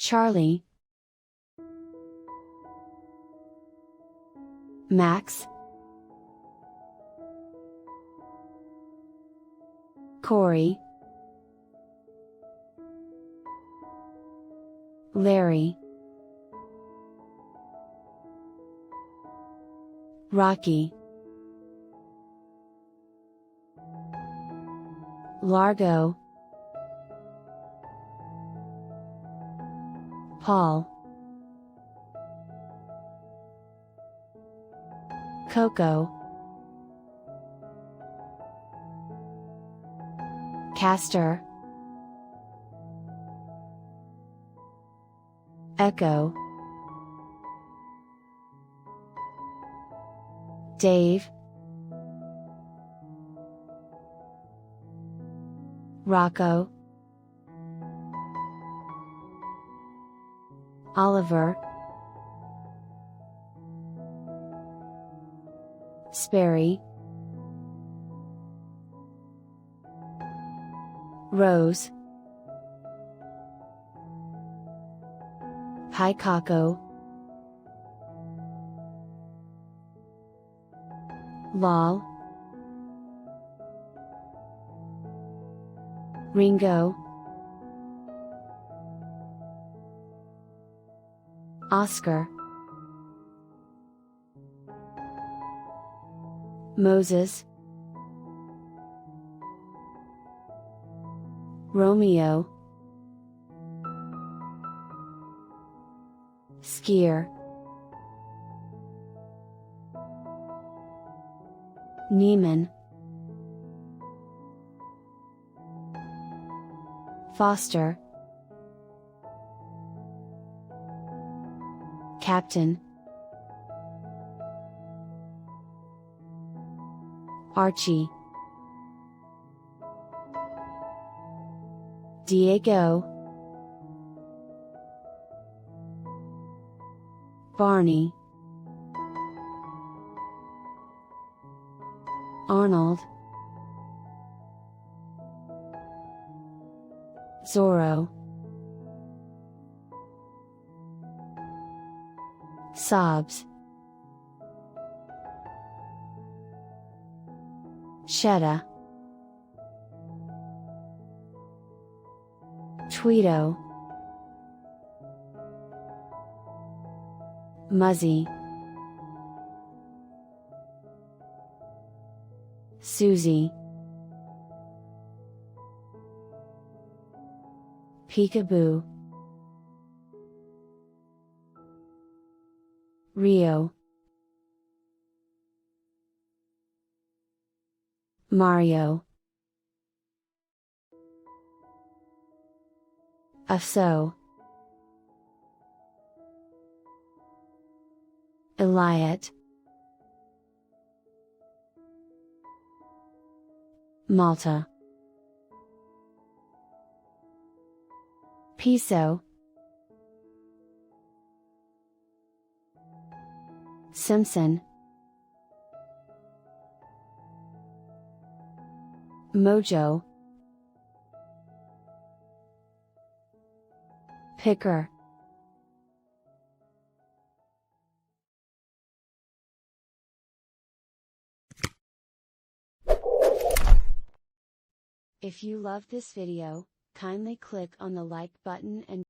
Charlie, Max, Corey, Larry, Rocky, Largo, Paul, Coco, Castor, Echo, Dave, Rocco, Oliver, Sperry, Rose, Paikako, Lal, Ringo, Oscar, Moses, Romeo, Skier, Neiman, Foster, Captain, Archie, Diego, Barney, Arnold, Zorro, Sobs, Shetta, Tweedo, Muzzy, Susie, Peekaboo, Rio, Mario, Aso, Eliot, Malta, Piso, Simpson, Mojo, Picker. If you loved this video, kindly click on the like button and